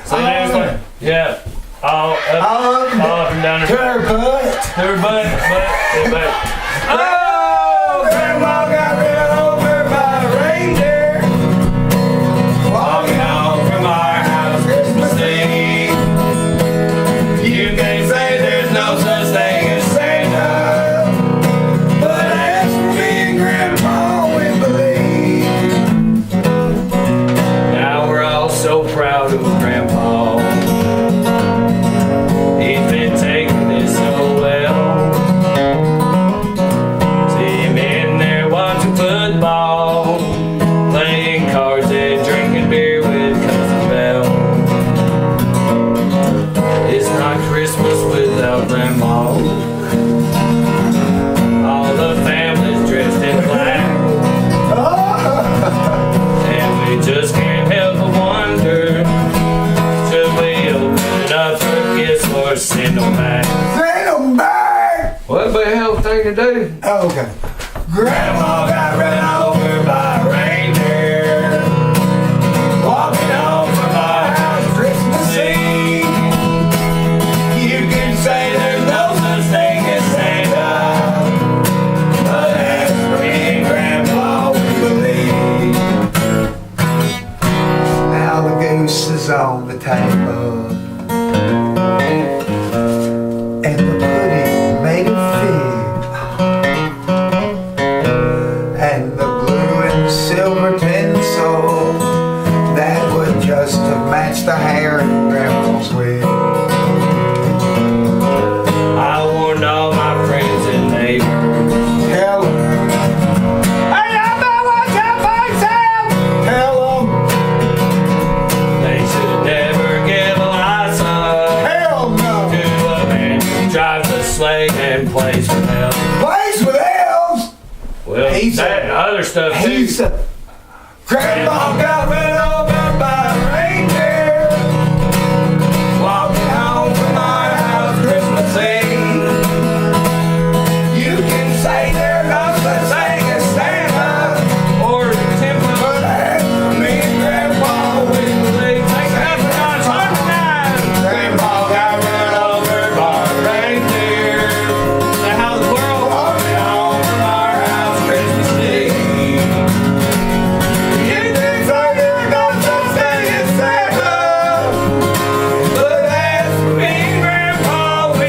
So there's like, yeah. All up and down her butt. Her butt. Oh, Grandma got ran over by a reindeer. Walking home from our house Christmas Eve. You can say there's no such thing as Santa, but as for me and Grandpa, we believe. Now we're all so proud of Grandpa. He's been taking this so well. See him in there watching football, playing cards and drinking beer with Cousin Belle. It's not Christmas without Grandma. All the family's dressed in black, and we just can't help but wonder, should we open up for gifts or send them back? Send them back. What the hell thing to do? Oh, okay. Grandma got ran over by a reindeer. Walking home from our house Christmas Eve. You can say there's no such thing as Santa, but as for me and Grandpa, we believe. Now the goose is on the table, and the pudding made of fig, and the blue and silver tinsel that would just have matched the hair in Grandma's wig. I warned all my friends and neighbors. Tell 'em. Hey, I know what your folks have. Tell 'em. They should never give a license Hell no. to a man who drives a sleigh and plays with hell. Plays with elves. Well, He's that and other stuff too. He's a Grandma got ran over by a reindeer. Walking home from our house Christmas Eve. You can say there's no such thing as Santa, Or temple. but as for me and Grandpa, we believe. Take that for God's heart tonight. Grandma got run over by a reindeer. Now how the world. Walking home from our house Christmas Eve. You can say there's no such thing as Santa, but as for me and Grandpa, we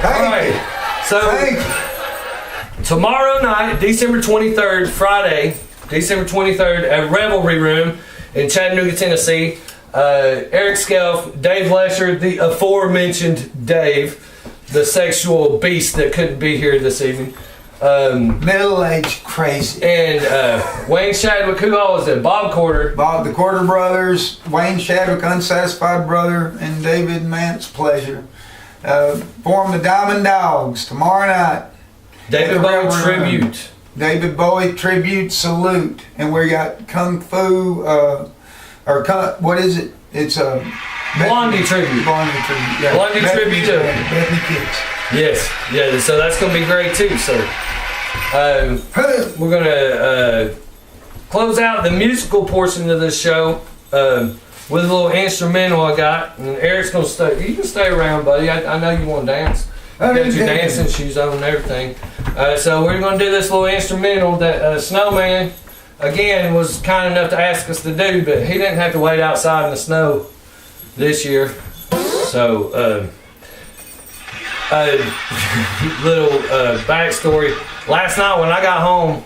Alright, so Thank you. tomorrow night, December 23rd, Friday, December 23rd at Revelry Room in Chattanooga, Tennessee. Eric Skelf, Dave Lesher, the aforementioned Dave, the sexual beast that couldn't be here this evening. Middle-aged crazy. And Wayne Shadwick, who all was it? Bob Corder. Bob the Quarter Brothers, Wayne Shadwick, Unsatisfied Brother, and David Mance Pleasure. Form the Diamond Dogs tomorrow night. David Bowie Tribute. David Bowie Tribute Salute. And we got Kung Fu, what is it? It's a Blondie Tribute. Blondie Tribute. Yeah. Blondie Tribute. Bethany Kids. Yes, yeah, so that's going to be great too. So we're going to close out the musical portion of this show with a little instrumental I got. And Eric's going to stay. You can stay around, buddy. I know you want to dance. You got your dancing shoes on and everything. So we're going to do this little instrumental that Snowman, again, was kind enough to ask us to do, but he didn't have to wait outside in the snow this year. So, little backstory. Last night when I got home,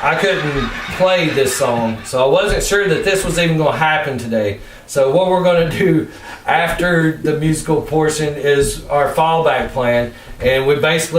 I couldn't play this song, so I wasn't sure that this was even going to happen today. So what we're going to do after the musical portion is our fallback plan, and we've asked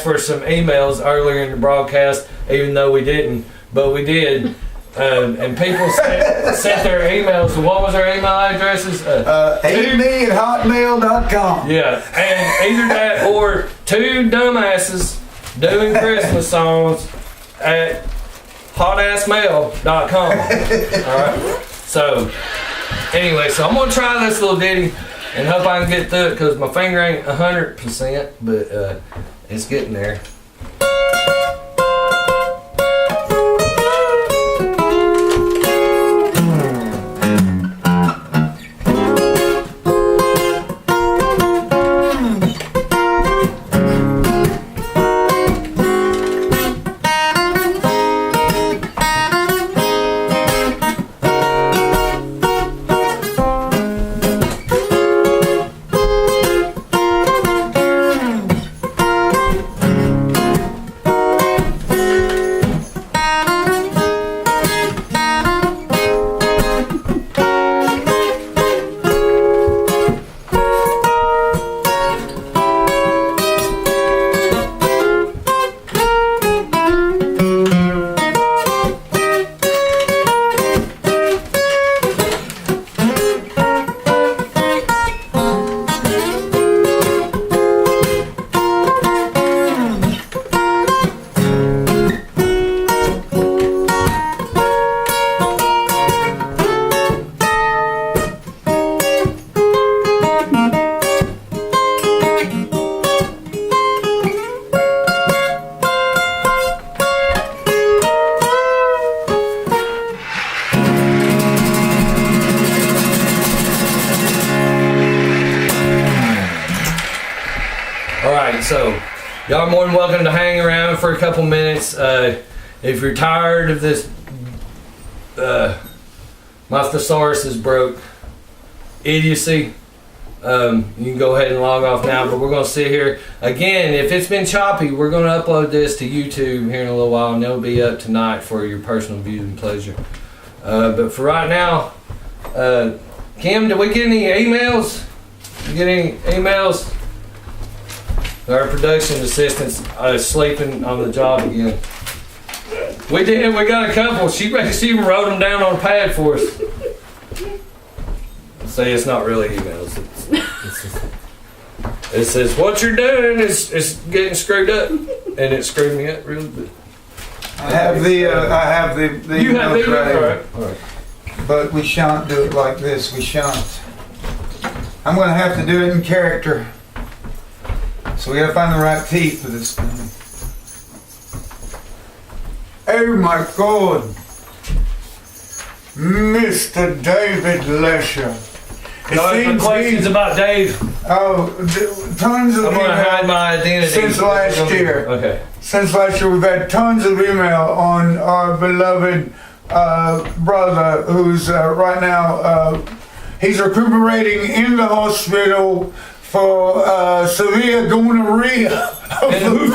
for some emails earlier in the broadcast, even though we didn't, but we did. And people sent their emails. What was our email addresses? AD@hotmail.com. Yeah, and either that or two dumbasses doing Christmas songs at hotassmail.com. Alright. So, anyway, so I'm going to try this little ditty and hope I can get through it because my finger ain't 100%, but it's getting there. So, y'all are more than welcome to hang around for a couple minutes. If you're tired of this, my thesaurus is broke, idiocy, you can go ahead and log off now. But we're going to sit here again. If it's been choppy, we're going to upload this to YouTube here in a little while, and it'll be up tonight for your personal viewing pleasure. But for right now, Kim, did we get any emails? Did you get any emails? Our production assistant's sleeping on the job again. We did. We got a couple. She wrote them down on a pad for us. Say it's not really emails. It says what you're doing is getting screwed up, and it screwed me up really good. I have the you have the email, all right. But we shan't do it like this. We shan't. I'm going to have to do it in character. So we gotta find the right teeth for this thing. Oh my God, Mr. David Lesher. No questions about Dave. Oh, tons of I'm gonna hide my identity since last year. Okay. Since last year, we've had tons of email on our beloved brother, who's right now he's recuperating in the hospital for severe gonorrhea. And who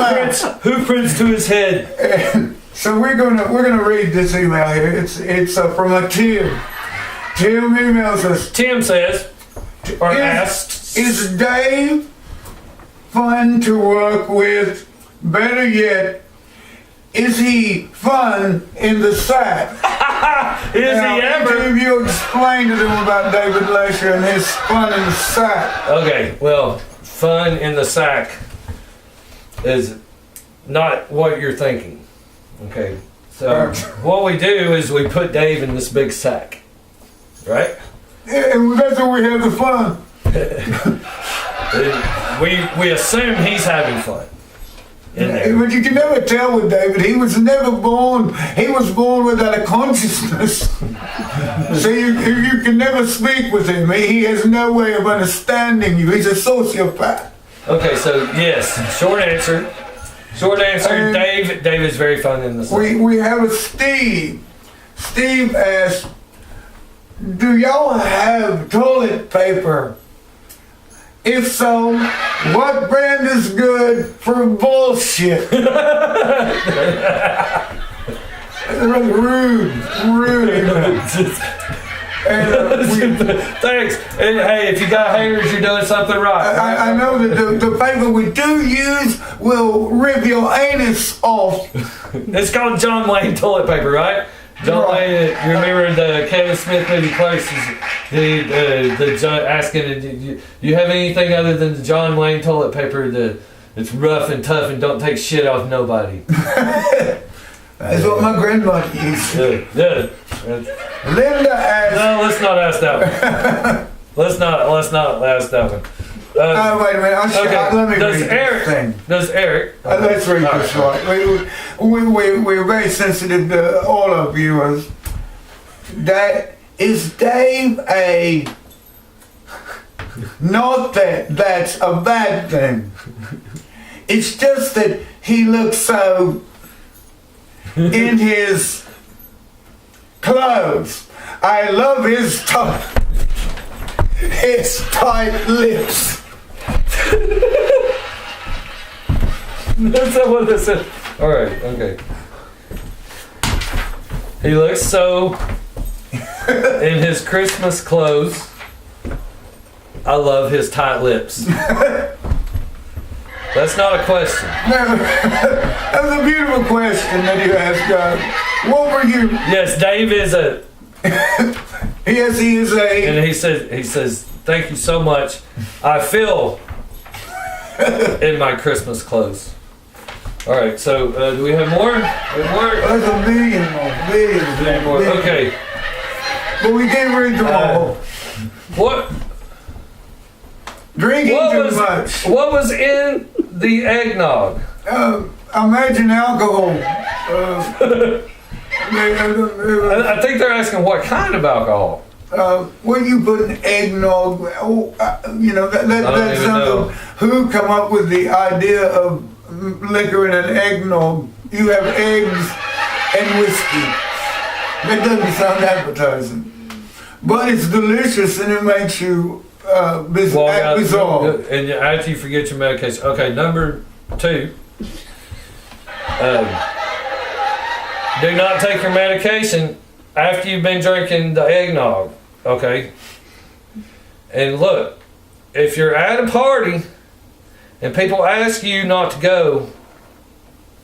prints to his head? And so we're gonna read this email here. It's from a Tim. Tim emails us. Tim says, or asks, is Dave fun to work with? Better yet, is he fun in the sack? Is now, he ever? Each of you explain to them about David Lesher and his fun in the sack. Okay, well, fun in the sack is not what you're thinking. Okay, so what we do is we put Dave in this big sack, right? Yeah, and that's where we have the fun. we assume he's having fun. In there. But you can never tell with David. He was never born. He was born without a consciousness. So you can never speak with him. He has no way of understanding you. He's a sociopath. Okay, so yes, short answer. Short answer. Dave is very fun in this. We have a Steve. Steve asks, do y'all have toilet paper? If so, what brand is good for bullshit? Rude. Thanks. And hey, if you got haters, you're doing something right. I know that the paper we do use will rip your anus off. It's called John Wayne toilet paper, right? John Wayne, you remember the Kevin Smith movie Close? The John asking, do you have anything other than the John Wayne toilet paper that's rough and tough and don't take shit off nobody? That's what my grandmother used to. Good. Linda asked. No, let's not ask that one. let's not ask that one. Oh, wait a minute. Okay. Let me Does read Eric? this thing. Let's read This right. We're very sensitive to all our viewers. Is Dave a... Not that that's a bad thing. It's just that he looks so in his clothes. I love his tight lips. That's not what this is. All right. Okay. He looks so in his Christmas clothes. I love his tight lips. That's not a question. That was a beautiful question that you asked, God. What were you? Yes, Dave is a. Yes, he is a. And he says, thank you so much. I feel in my Christmas clothes. All right. So do we have more? There's a million more. Billions. Okay. But we can't read them all. What? Drinking too much. What was in the eggnog? Imagine alcohol. I think they're asking what kind of alcohol. When you put an eggnog, that's something. Who come up with the idea of liquor in an eggnog? You have eggs and whiskey. That doesn't sound appetizing, but it's delicious and it makes you bizarre. And after you forget your medication. Okay, number 2. Do not take your medication after you've been drinking the eggnog. Okay? And look, if you're at a party and people ask you not to go,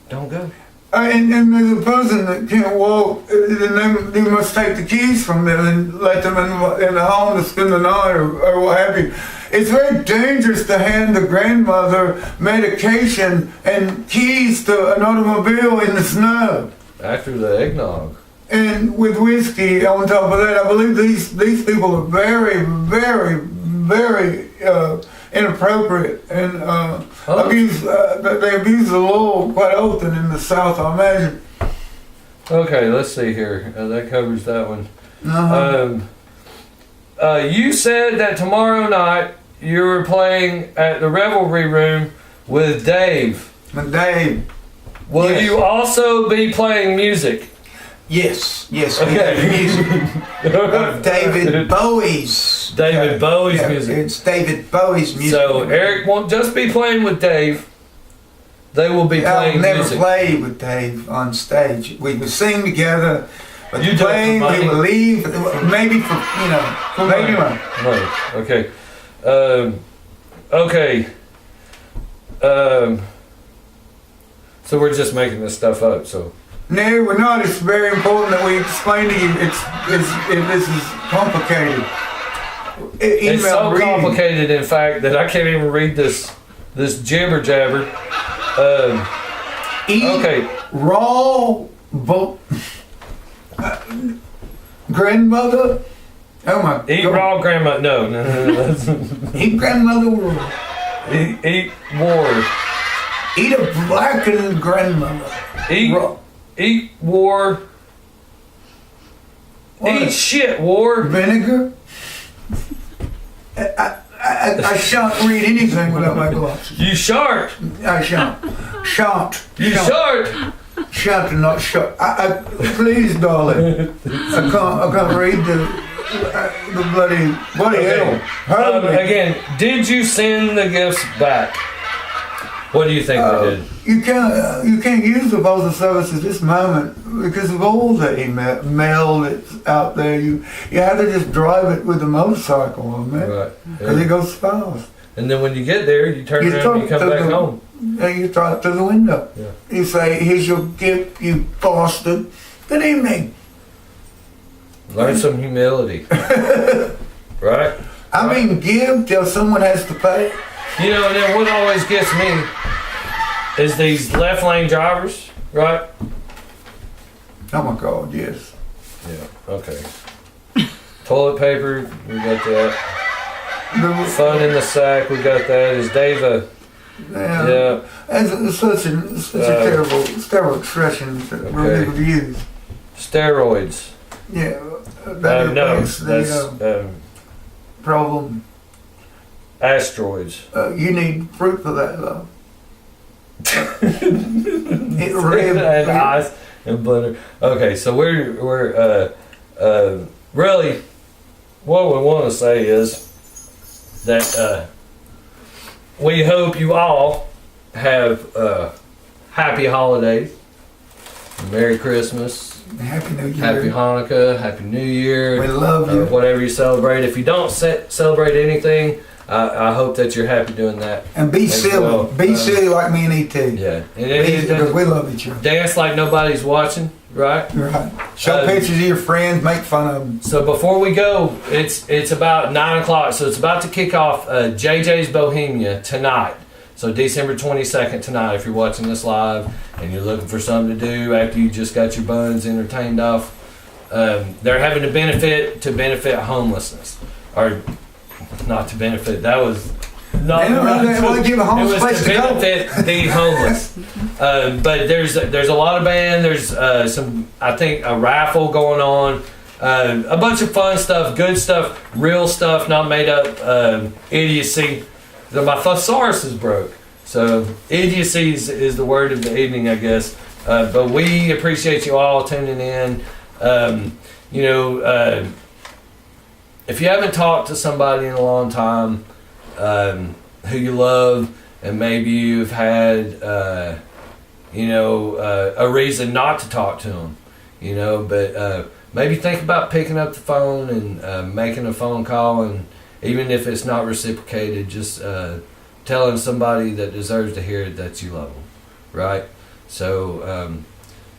don't go. And there's a person that can't walk, then you must take the keys from them and let them in the home to spend the night or what have you. It's very dangerous to hand the grandmother medication and keys to an automobile in the snow. After the eggnog. And with whiskey on top of that, I believe these people are very, very, very inappropriate and they abuse the law quite often in the South, I imagine. Okay, let's see here. That covers that one. Uh-huh. You said that tomorrow night you were playing at the Revelry Room with Dave. And Dave. Will Yes. you also be playing music? Yes. Okay. Music. David Bowie's. David Bowie's Yeah, music. It's David Bowie's music. So Eric won't just be playing with Dave. They will be I'll playing never music. play with Dave on stage. We would sing together, but You do it for playing, money? we would leave, maybe for, maybe money. Right. Okay. Okay. So we're just making this stuff up. So. No, we're not. It's very important that we explain to you. This is complicated. It's so reading. complicated, in fact, that I can't even read this jibber jabber. Eat Okay. raw grandmother. Oh my! Eat God. raw grandma. No. That's, Eat grandmother raw. eat war. Eat a blackened grandmother. Eat raw. Eat war. What? Eat shit war. Vinegar. I shan't read anything without my glasses. You shark. I shan't. You shark. Shan't and not shot. Please, darling. I can't read the bloody hell. Hurt me. Again, did you send the gifts back? What do you think they did? You can't use the postal service at this moment because of all the mail that's out there. You have to just drive it with a motorcycle on it Right. because it goes fast. And then when you get there, you turn around and you come back home. And you throw it through the window. Yeah. You say, "Here's your gift, you bastard. Good evening." Learn some humility. Right? I mean, give till someone has to pay. You know, and then what always gets me is these left lane drivers, right? Oh my God, yes. Yeah. Okay. Toilet paper, we got that. Fun in the sack, we got that. Is Dave a... Yeah. It's such a terrible expression that we're able to use. Steroids. Yeah. That No, is the problem. Asteroids. You need proof of that, though. And ice and butter. Okay, so we're really what we want to say is that we hope you all have happy holidays, Merry Christmas, Happy New Year. Happy Hanukkah, Happy New Year. We love you. Whatever you celebrate. If you don't celebrate anything, I hope that you're happy doing that. And be silly. Well. Be silly like me and E.T. Yeah. Because we love each other. Dance like nobody's watching, right? Right. Show pictures of your friends. Make fun of them. So before we go, it's about 9 o'clock. So it's about to kick off JJ's Bohemia tonight. So December 22nd tonight, if you're watching this live and you're looking for something to do after you just got your buns entertained off, they're having a benefit to benefit homelessness. Or not to benefit, that was not They want to give a homeless place to to go. benefit the homeless. But there's a lot of band. There's some, I think, a raffle going on. A bunch of fun stuff, good stuff, real stuff, not made up idiocy. My thesaurus is broke. So idiocy is the word of the evening, I guess. But we appreciate you all tuning in. If you haven't talked to somebody in a long time who you love, and maybe you've had a reason not to talk to them, but maybe think about picking up the phone and making a phone call, and even if it's not reciprocated, just telling somebody that deserves to hear it that you love them, right? So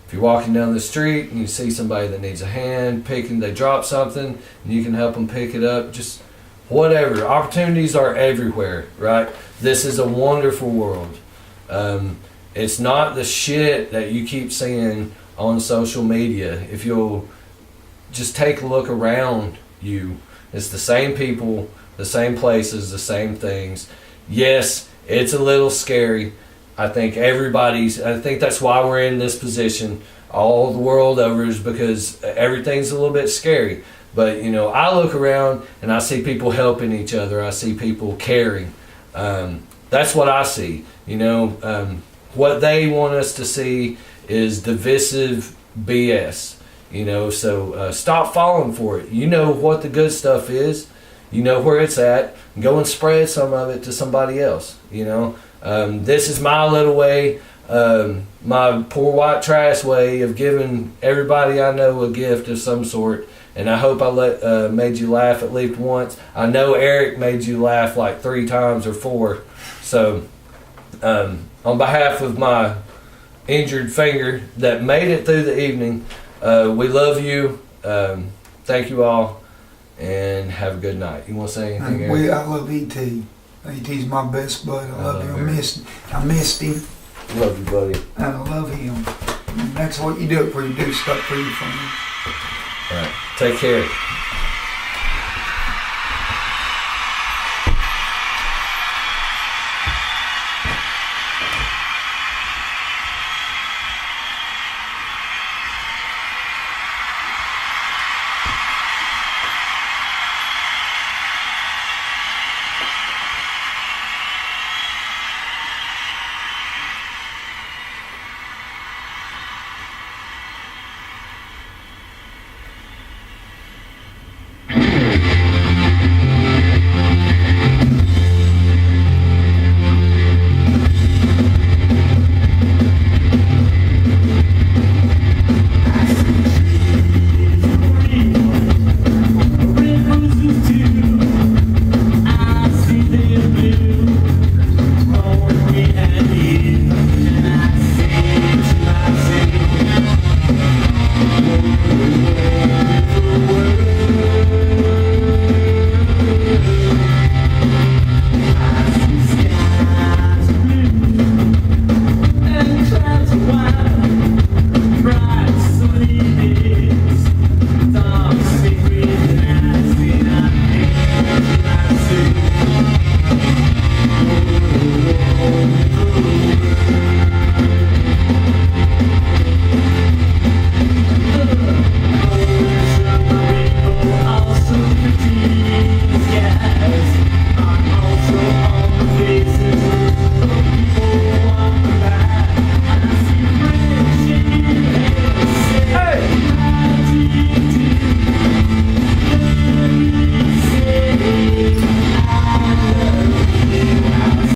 if you're walking down the street and you see somebody that needs a hand picking, they drop something and you can help them pick it up, just whatever. Opportunities are everywhere, right? This is a wonderful world. It's not the shit that you keep seeing on social media. If you'll just take a look around you, it's the same people, the same places, the same things. Yes, it's a little scary. I think that's why we're in this position all the world over, is because everything's a little bit scary. But, I look around and I see people helping each other. I see people caring. That's what I see. What they want us to see is divisive BS. So stop falling for it. You know what the good stuff is. You know where it's at. Go and spread some of it to somebody else. This is my little way, my poor white trash way of giving everybody I know a gift of some sort. And I hope I made you laugh at least once. I know Eric made you laugh like 3 times or 4. So on behalf of my injured finger that made it through the evening, we love you. Thank you all. And have a good night. You want to say anything, Eric? I love E.T. E.T.'s my best bud. I love him. I missed him. Love you, buddy. And I love him. And that's what you do it for. You do stuff for your family. All right. Take care.